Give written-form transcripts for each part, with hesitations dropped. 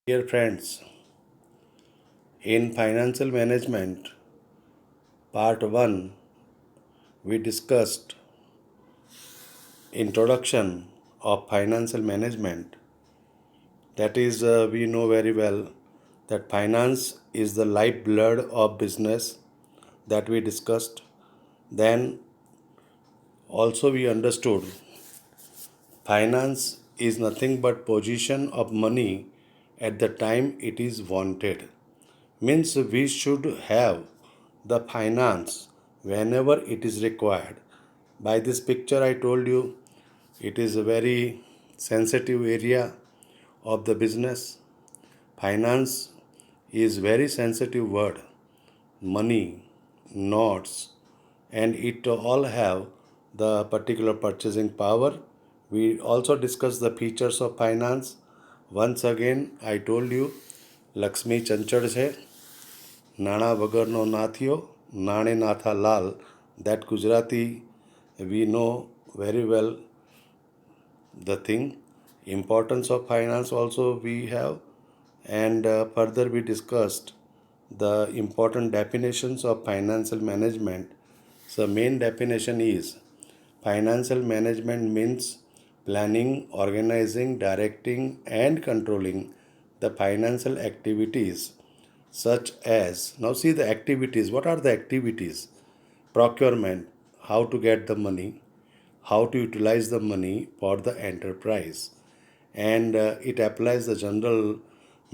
Dear friends, in financial management, part 1, we discussed introduction of financial management. That is, we know very well that finance is the lifeblood of business that we discussed. Then also we understood finance is nothing but position of money at the time it is wanted. Means we should have the finance whenever it is required. By this picture, I told you it is a very sensitive area of the business. Finance is very sensitive word. Money, notes, and it all have the particular purchasing power. We also discussed the features of finance. Once again, I told you Lakshmi ચંચળ છે, નાણા વગરનો નાથિયો, નાણે નાથા લાલ. That Gujarati we know very well the thing. Importance of finance also we have, and further we discussed the important definitions of financial management. So main definition is financial management means planning, organizing, directing and controlling the financial activities such as, now see the activities. What are the activities? Procurement, how to get the money, how to utilize the money for the enterprise, and it applies the general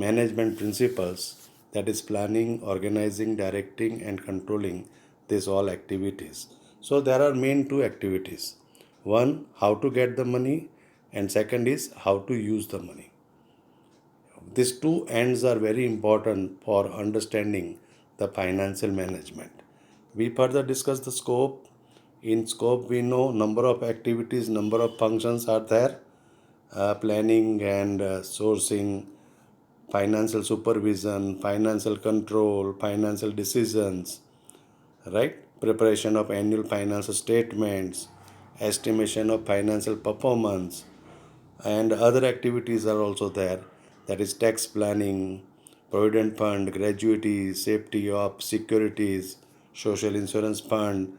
management principles, that is planning, organizing, directing and controlling these all activities. So there are main two activities: one, how to get the money, and second is how to use the money. These two ends are very important for understanding the financial management. We further discuss the scope. In scope, we know number of activities, number of functions are there. Planning and sourcing, financial supervision, financial control, financial decisions, right? Preparation of annual financial statements, estimation of financial performance, and other activities are also there. That is tax planning, provident fund, gratuity, safety of securities, social insurance fund,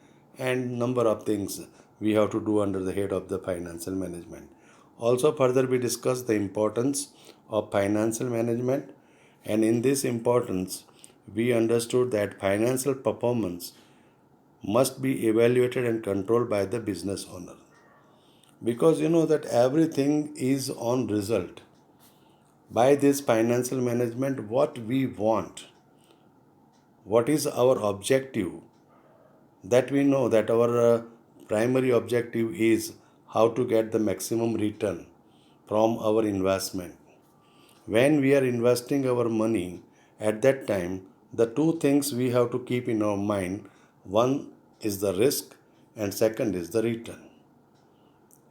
and number of things we have to do under the head of the financial management. Also further we discuss the importance of financial management, and in this importance we understood that financial performance must be evaluated and controlled by the business owner, because you know that everything is on result. By this financial management, what we want, what is our objective, that we know that our primary objective is how to get the maximum return from our investment. When we are investing our money, at that time the two things we have to keep in our mind: one is the risk and second is the return.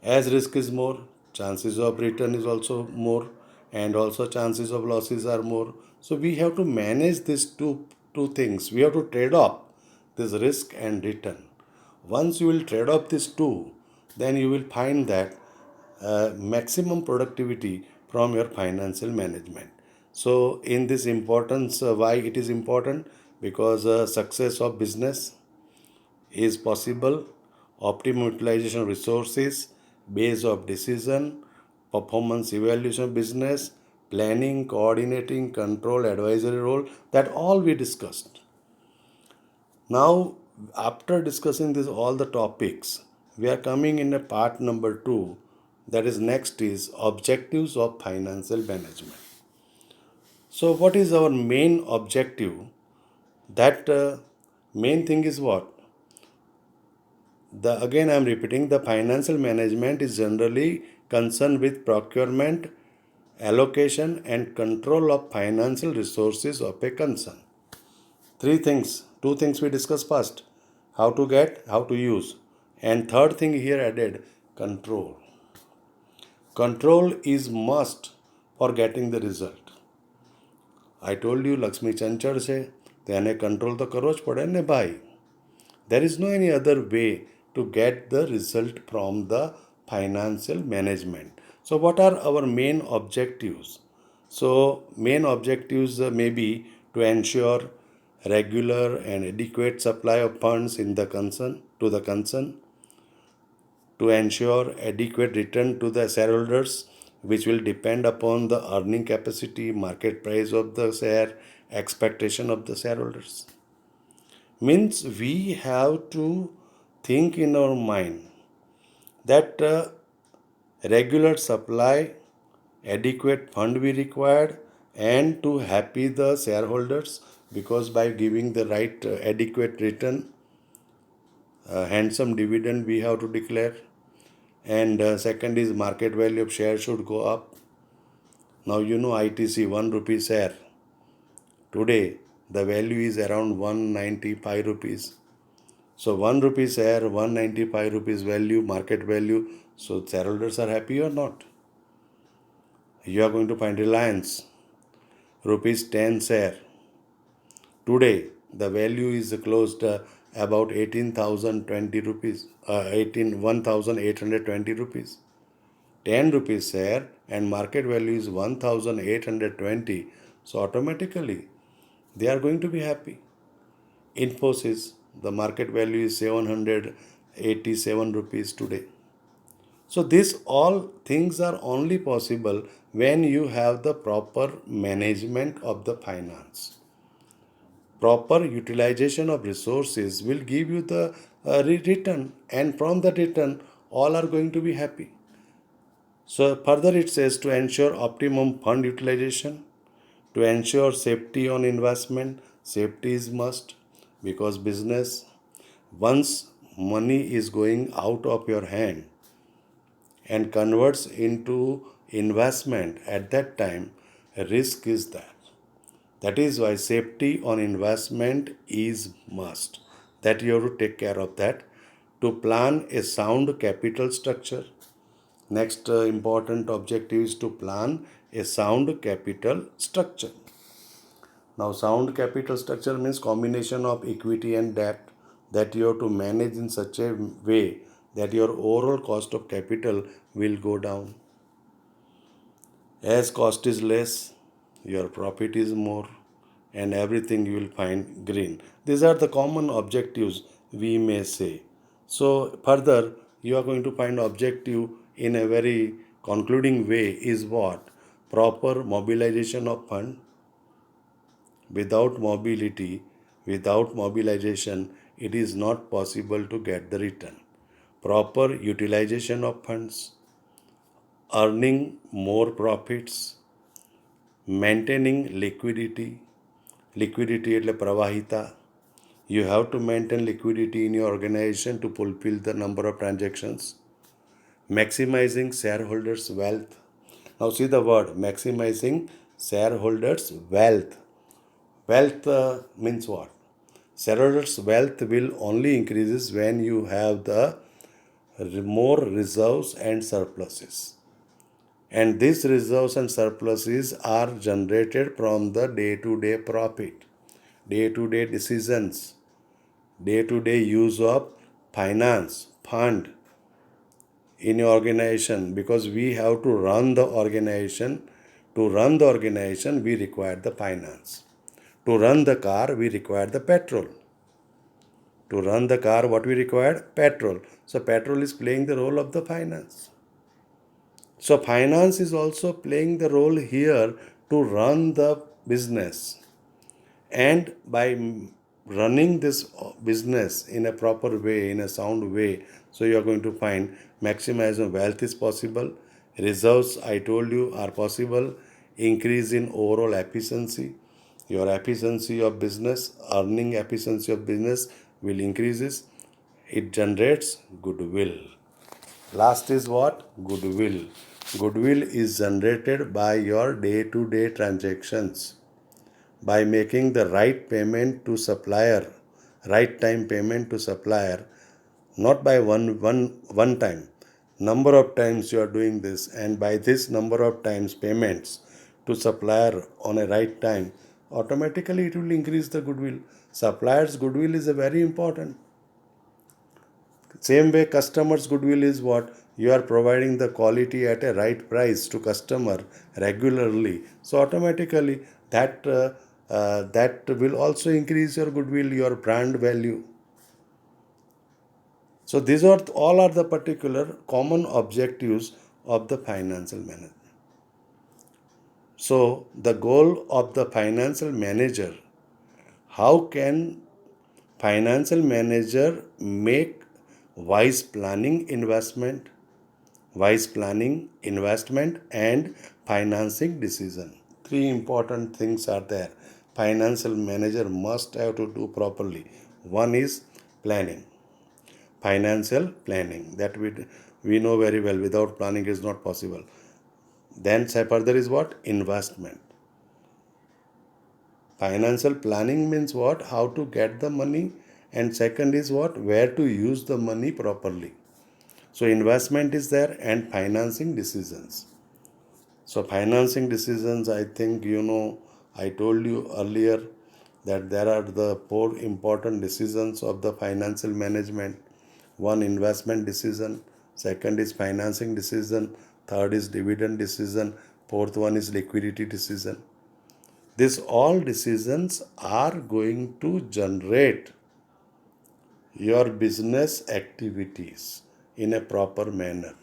As risk is more, chances of return is also more, and also chances of losses are more. So we have to manage these two things. We have to trade off this risk and return. Once you will trade off these two, then you will find that maximum productivity from your financial management. So in this importance, why it is important? Because success of business is possible, optimum utilization of resources, base of decision, performance evaluation of business, planning, coordinating, control, advisory role, that all we discussed. Now, after discussing this all the topics, we are coming in a part number 2, that is next is objectives of financial management. So what is our main objective? That main thing is what? Again I am repeating, the financial management is generally concerned with procurement, allocation and control of financial resources of a concern. Two things we discuss first: how to get, how to use, and third thing here added, control. Control is must for getting the result. I told you Lakshmi ચંચળ છે, તેને control તો કરવો જ પડે ને ભાઈ. There is no any other way to get the result from the financial management. So what are our main objectives? So main objectives may be to ensure regular and adequate supply of funds in the concern to the concern, to ensure adequate return to the shareholders, which will depend upon the earning capacity, market price of the share, expectation of the shareholders. Means we have to think in our mind that regular supply, adequate fund we required, and to happy the shareholders, because by giving the right adequate return, handsome dividend we have to declare. And second is market value of share should go up. Now you know ITC 1 rupee share. Today the value is around 195 rupees. So 1 rupee share, 195 rupees value, market value. So shareholders are happy or not? You are going to find Reliance, rupees 10 share. Today the value is closed about 18,020 rupees, 1,820 rupees. 10 rupees share and market value is 1,820. So automatically they are going to be happy. Infosys, the market value is 787 rupees today. So these all things are only possible when you have the proper management of the finance. Proper utilization of resources will give you the return, and from the return all are going to be happy. So further it says to ensure optimum fund utilization, to ensure safety on investment. Safety is must, because business, once money is going out of your hand and converts into investment, at that time risk is there. That is why safety on investment is must. That you have to take care of that. To plan a sound capital structure. Next important objective is to plan a sound capital structure. Now, sound capital structure means combination of equity and debt that you have to manage in such a way that your overall cost of capital will go down. As cost is less, your profit is more, and everything you will find green. These are the common objectives we may say. So, further, you are going to find objective in a very concluding way is what? Proper mobilization of fund. Without mobility, without mobilization, it is not possible to get the return. Proper utilization of funds, earning more profits, maintaining liquidity. Liquidity એટલે પ્રવાહિતા. You have to maintain liquidity in your organization to fulfill the number of transactions. Maximizing shareholders' wealth. Now see the word maximizing shareholders' wealth. Wealth means what? Shareholders' wealth will only increases when you have the more reserves and surpluses. And these reserves and surpluses are generated from the day-to-day profit, day-to-day decisions, day-to-day use of finance, fund in your organization, because we have to run the organization. To run the organization, we require the finance. To run the car, we require the petrol. To run the car, what we require? Petrol. So petrol is playing the role of the finance. So finance is also playing the role here to run the business. And by running this business in a proper way, in a sound way, so you are going to find maximizing wealth is possible, reserves, I told you, are possible, increase in overall efficiency. Your efficiency of business, earning efficiency of business will increases. It generates goodwill. Last is what? Goodwill. Goodwill is generated by your day-to-day transactions. By making the right payment to supplier, right time payment to supplier, not by one time. Number of times you are doing this, and by this number of times payments to supplier on a right time, automatically it will increase the goodwill. Supplier's goodwill is a very important. Same way, customers' goodwill is what? you are providing the quality at a right price to customer regularly, so automatically that will also increase your goodwill, your brand value. So these are all are the particular common objectives of the financial management. So the goal of the financial manager, how can financial manager make wise planning investment and financing decision? Three important things are there. Financial manager must have to do properly. One is planning, financial planning, that we know very well. Without planning is not possible. Then further is what? Investment. Financial planning means what? How to get the money, and second is what? Where to use the money properly. So investment is there, and financing decisions. So financing decisions, I think I told you earlier that there are the four important decisions of the financial management. One, investment decision, second is financing decision, third is dividend decision, fourth one is liquidity decision. These all decisions are going to generate your business activities in a proper manner.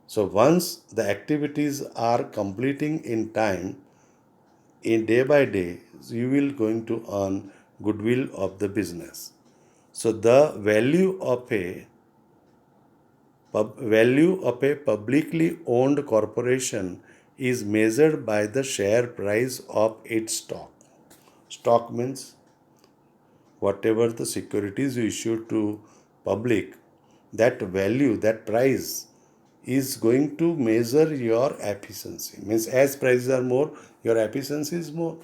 So once the activities are completing in time, in day by day, you will going to earn goodwill of the business. So the value of a publicly owned corporation is measured by the share price of its stock. Stock means whatever the securities you issue to public, that value, that price is going to measure your efficiency. Means as prices are more, your efficiency is more.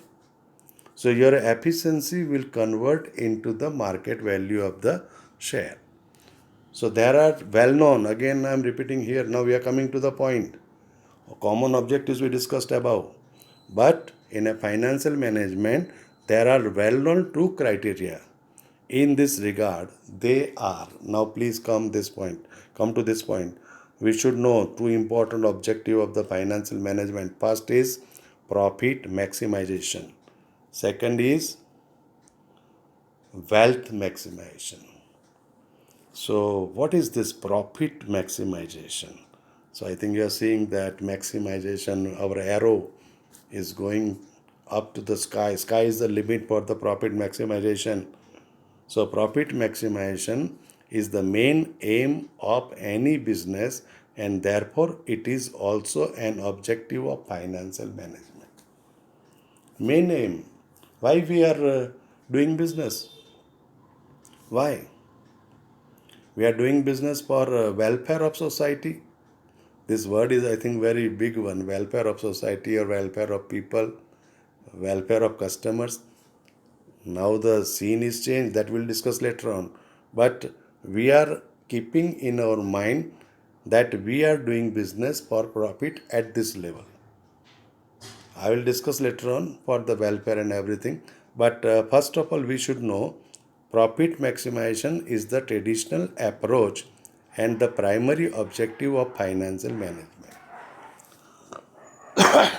So your efficiency will convert into the market value of the share. So there are well known, again I am repeating here, now we are coming to the point. Common objectives we discussed above. But in a financial management, there are well known two criteria. In this regard, they are, now please come to this point. We should know two important objectives of the financial management. First is profit maximization. Second is wealth maximization. So, what is this profit maximization? So, I think you are seeing that maximization, our arrow is going up to the sky. Sky is the limit for the profit maximization. So, profit maximization is the main aim of any business, and therefore it is also an objective of financial management. Main aim. Why we are doing business? Why? We are doing business for welfare of society. This word is, I think, very big one. Welfare of society or welfare of people, welfare of customers. Now the scene is changed. That we'll discuss later on. But we are keeping in our mind that we are doing business for profit at this level. I will discuss later on for the welfare and everything. But first of all, we should know profit maximization is the traditional approach and the primary objective of financial management.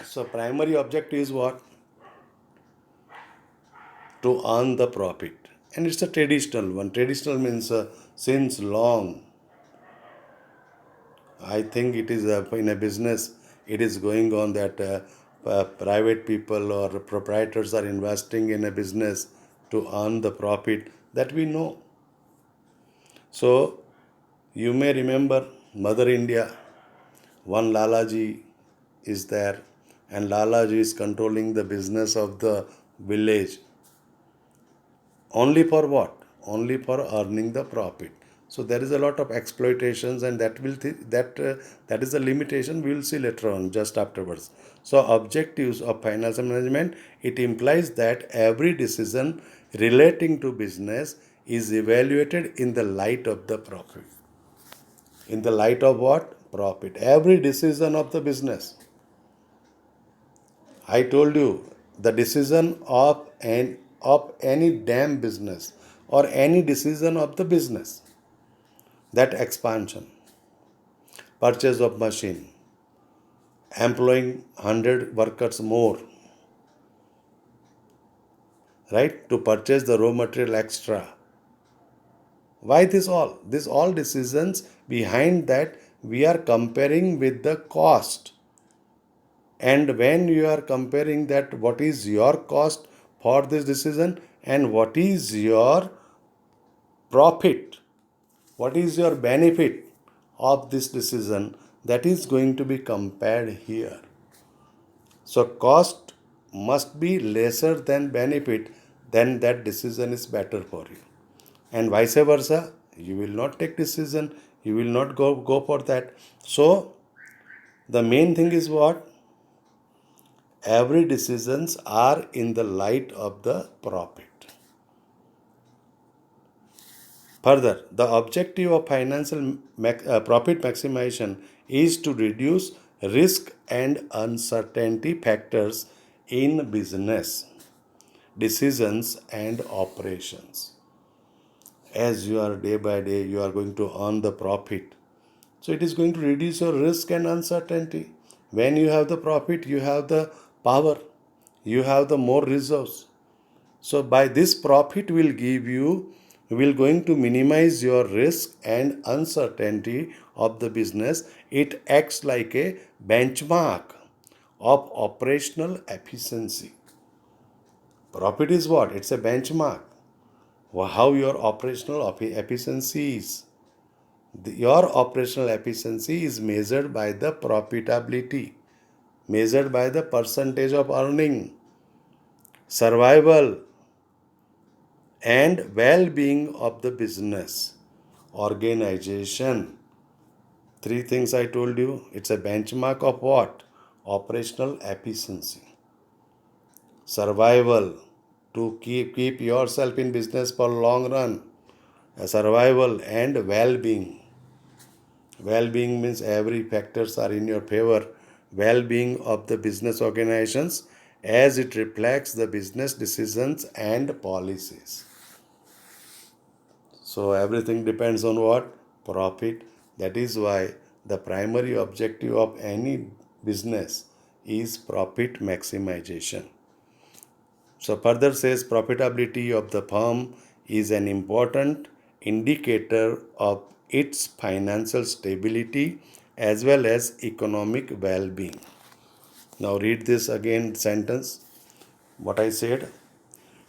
So, primary objective is what? To earn the profit. And it's a traditional one. Traditional means since long. I think it is in a business, it is going on that private people or proprietors are investing in a business to earn the profit, that we know. So, you may remember Mother India, one Lalaji is there, and Lalaji is controlling the business of the village. Only for what? Only for earning the profit. So there is a lot of exploitations, and that is the limitation we will see later on, just afterwards. So objectives of financial management, it implies that every decision relating to business is evaluated in the light of the profit. In the light of what? Profit. Every decision of the business. I told you the decision of any damn business or any decision of the business, that expansion. purchase of machine, employing 100 workers more, right, to purchase the raw material extra. Why this all? This all decisions behind that we are comparing with the cost. And when you are comparing that what is your cost for this decision and what is your profit, what is your benefit of this decision, that is going to be compared here. So cost must be lesser than benefit, then that decision is better for you. And vice versa, you will not take decision, you will not go for that. So the main thing is what? Every decisions are in the light of the profit. Further, the objective of financial profit maximization is to reduce risk and uncertainty factors in business decisions and operations. As you are day by day, you are going to earn the profit. So it is going to reduce your risk and uncertainty. When you have the profit, you have the power, you have the more resource. So by this profit will going to minimize your risk and uncertainty of the business. It acts like a benchmark of operational efficiency. Profit is what? It's a benchmark. How your operational efficiency is. Your operational efficiency is measured by the profitability, measured by the percentage of earning, survival, and well-being of the business organization. Three things I told you. It's a benchmark of what? Operational efficiency, survival, to keep yourself in business for long run, survival, and well-being. Well-being means every factors are in your favor. Well-being of the business organizations as it reflects the business decisions and policies. So everything depends on what? Profit. That is why the primary objective of any business is profit maximization. So further says profitability of the firm is an important indicator of its financial stability as well as economic well-being. Now read this again sentence. What I said,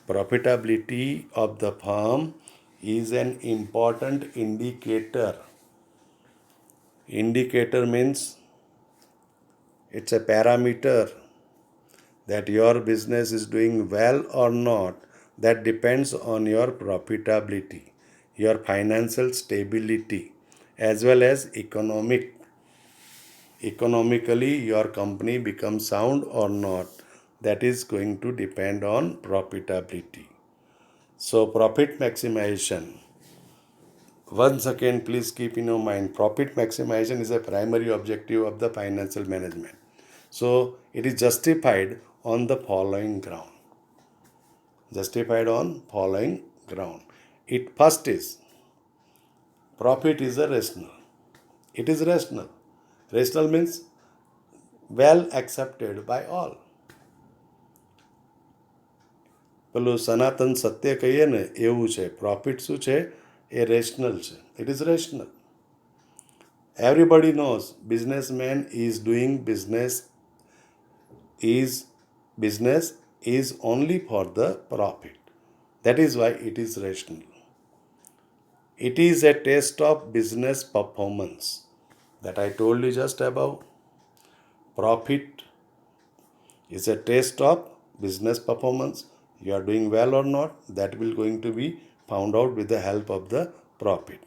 profitability of the firm is an important indicator. Indicator means it's a parameter that your business is doing well or not. That depends on your profitability, your financial stability, as well as economically your company becomes sound or not. That is going to depend on profitability. So profit maximization. Once again, please keep in your mind, profit maximization is a primary objective of the financial management. So it is justified on the following ground. Justified on following ground. It first is profit is a rational. It is rational. Rational means well accepted by all. પેલું સનાતન સત્ય કહીએ ને એવું છે. Profit શું છે? એ rational છે. It is rational. Everybody knows businessman is doing business is only for the profit. That is why it is rational. It is a test of business performance that I told you just above. Profit is a test of business performance. You are doing well or not, that will going to be found out with the help of the profit.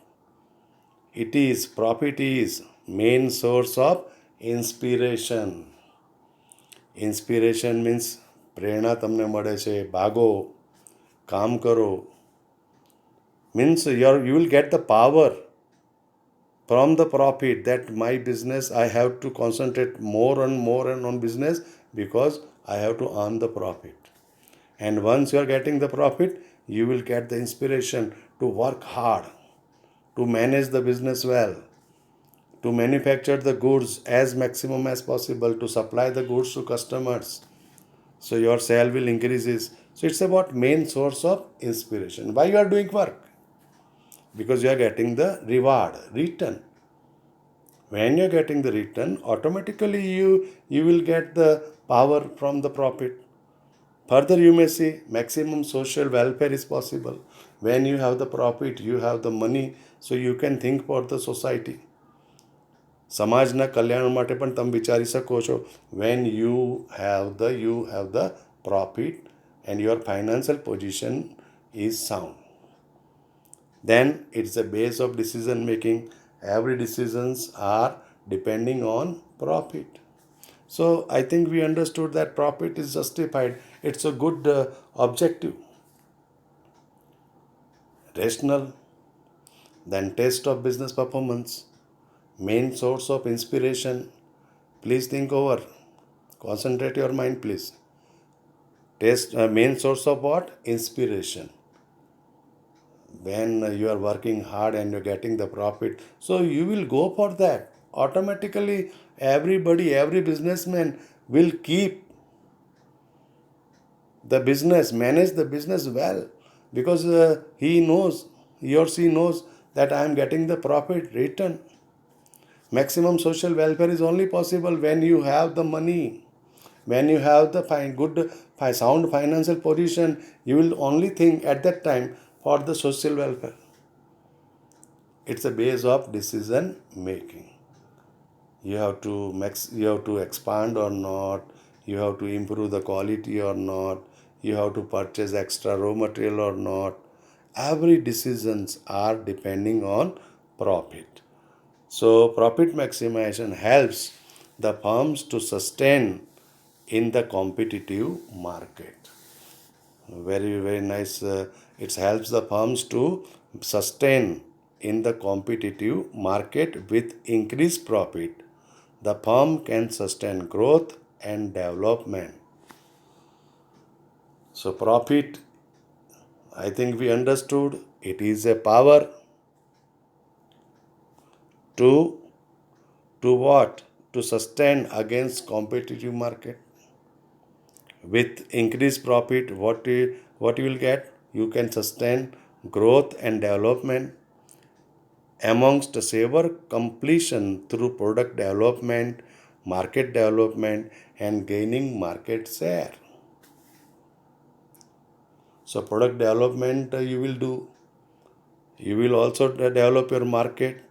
Profit is main source of inspiration. Inspiration means પ્રેરણા તમને મળે છે, ભાગો, કામ કરો. Means you will get the power from the profit that my business, I have to concentrate more and more on business because I have to earn the profit. And once you are getting the profit, you will get the inspiration to work hard, to manage the business well, to manufacture the goods as maximum as possible, to supply the goods to customers, so your sale will increases. So it's about main source of inspiration. Why you are doing work? Because you are getting the reward, return. When you are getting the return, automatically you will get the power from the profit. Further, you may see maximum social welfare is possible. When you have the profit, you have the money, so you can think for the society. સમાજના કલ્યાણ માટે પણ તમે વિચારી શકો છો. When you have the profit and your financial position is sound, then it's a base of decision making. Every decisions are depending on profit. So I think we understood that profit is justified. It's a good objective, rational, then test of business performance, main source of inspiration. Please think over, concentrate your mind, please. Test main source of what? Inspiration. When you are working hard and you're getting the profit, so you will go for that. Automatically, every businessman will keep the business, manage the business well, because he or she knows that I am getting the profit return. Maximum social welfare is only possible when you have the money. When you have the sound financial position, you will only think at that time for the social welfare. It's a base of decision making. You have to expand or not. You have to improve the quality or not. You have to purchase extra raw material or not. Every decisions are depending on profit. So profit maximization helps the firms to sustain in the competitive market. Very, very nice. It helps the firms to sustain in the competitive market with increased profit. The firm can sustain growth and development. So profit, I think we understood, it is a power to what? To sustain against competitive market. With increased profit, what you will get? You can sustain growth and development. Amongst savor completion through product development, market development, and gaining market share. So product development you will do. You will also develop your market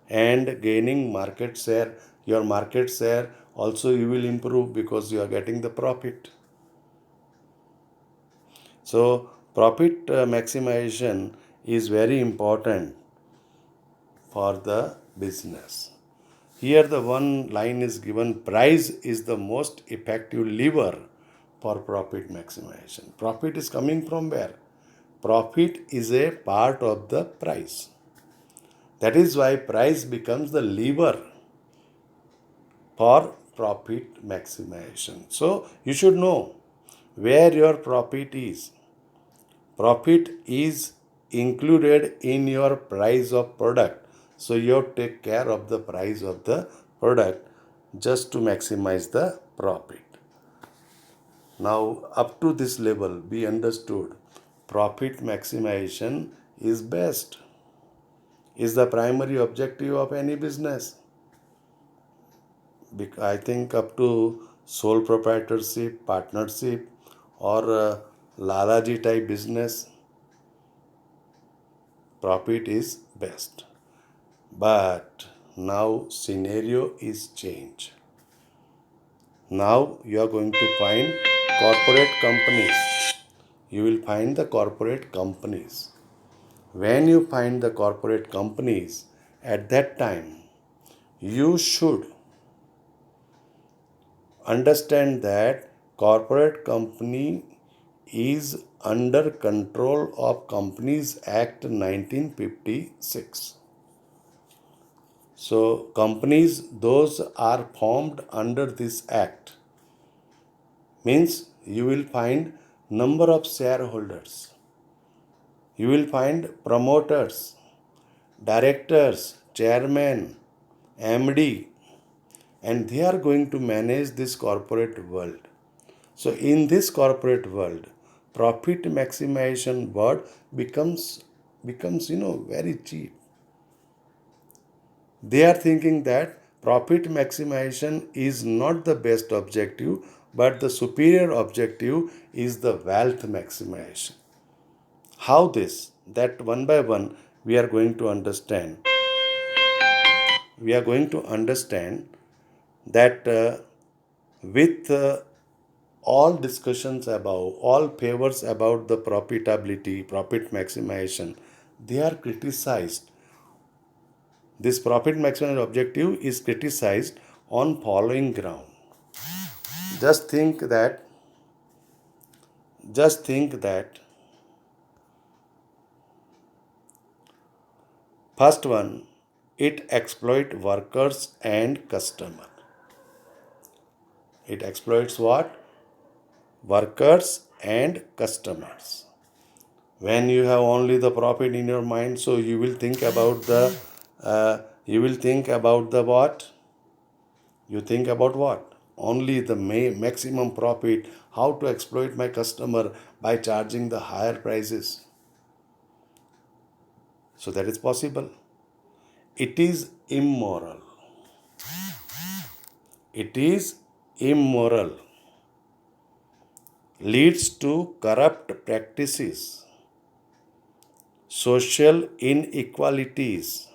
and gaining market share. Your market share also you will improve because you are getting the profit. So profit maximization is very important for the business. Here the one line is given: price is the most effective lever for profit maximization. Profit is coming from where? Profit is a part of the price. That is why price becomes the lever for profit maximization. So you should know where your profit is. Profit is included in your price of product. So you take care of the price of the product just to maximize the profit. Now, up to this level, we understood profit maximization is best, is the primary objective of any business. I think up to sole proprietorship, partnership, or Lalaji type business, profit is best. But now scenario is changed. Now you are going to find corporate companies. You will find the corporate companies. When you find the corporate companies, at that time, you should understand that corporate company is under control of Companies Act 1956. So companies, those are formed under this act. Means you will find number of shareholders. You will find promoters, directors, chairman, MD, and they are going to manage this corporate world. So in this corporate world, profit maximization word becomes very cheap. They are thinking that profit maximization is not the best objective, but the superior objective is the wealth maximization. How this? That one by one we are going to understand. We are going to understand that with all discussions about, all favors about the profitability, profit maximization, they are criticized. This profit maximization objective is criticized on following ground. Just think that, just think that first one, it exploit workers and customer. It exploits what? Workers and customers. When you have only the profit in your mind, so you will think about the what? You think about what? Only the maximum profit, how to exploit my customer by charging the higher prices. So that is possible. It is immoral. It is immoral. Leads to corrupt practices, social inequalities,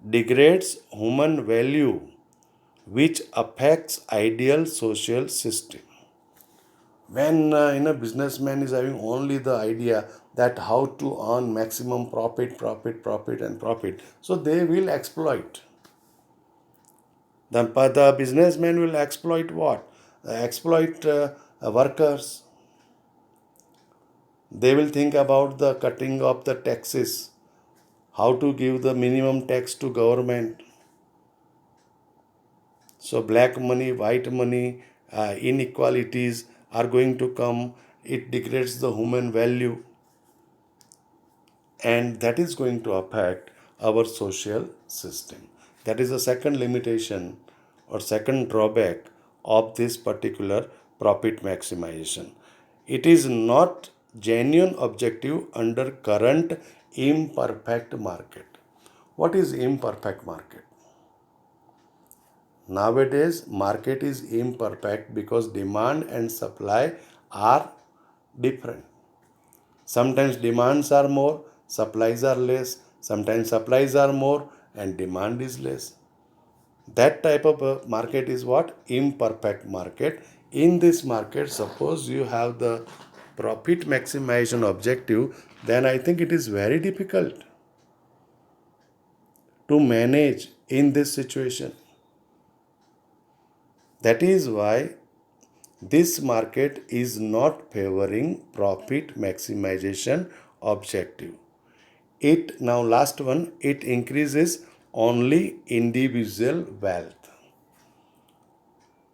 degrades human value, which affects ideal social system. When a businessman is having only the idea that how to earn maximum profit and profit, so they will exploit. The businessman will exploit what? Exploit workers. They will think about the cutting of the taxes, how to give the minimum tax to government. So black money, white money, inequalities are going to come. It degrades the human value, and that is going to affect our social system. That is the second limitation or second drawback of this particular profit maximization. It is not genuine objective under current imperfect market. What is imperfect market? Nowadays, market is imperfect because demand and supply are different. Sometimes demands are more, supplies are less. Sometimes supplies are more and demand is less. That type of a market is what? Imperfect market. In this market, suppose you have the profit maximization objective, then I think it is very difficult to manage in this situation. That is why this market is not favoring profit maximization objective. It now last one, it increases only individual wealth.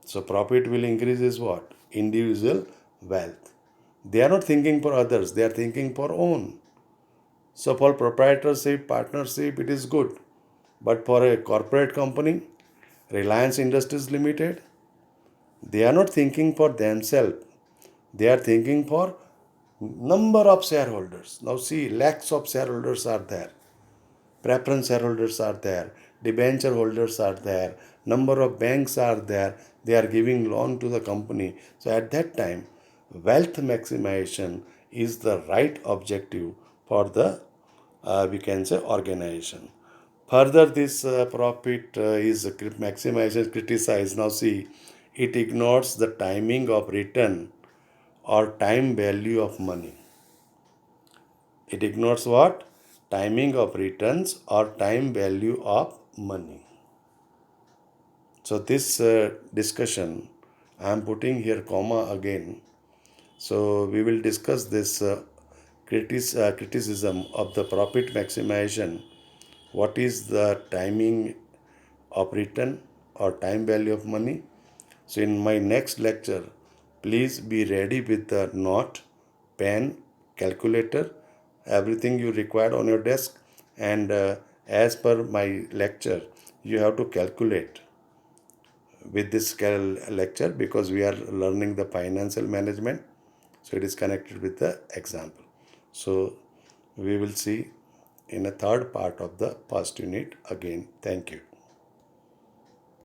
So profit will increase is what? Individual wealth. They are not thinking for others, they are thinking for own. So for proprietorship, partnership, it is good. But for a corporate company, Reliance Industries Limited, they are not thinking for themselves. They are thinking for number of shareholders. Now see, lakhs of shareholders are there. Preference shareholders are there. Debenture holders are there. Number of banks are there. They are giving loan to the company. So at that time, wealth maximization is the right objective for the we can say organization. Further, this profit is maximization criticized. Now see, it ignores the timing of return or time value of money. It ignores what? Timing of returns or time value of money. So this discussion, I am putting here comma again. So we will discuss this criticism of the profit maximization. What is the timing of return or time value of money? So in my next lecture, please be ready with the note, pen, calculator, everything you required on your desk. And as per my lecture, you have to calculate with this lecture, because we are learning the financial management, so it is connected with the example. So we will see in a third part of the first unit again. Thank you.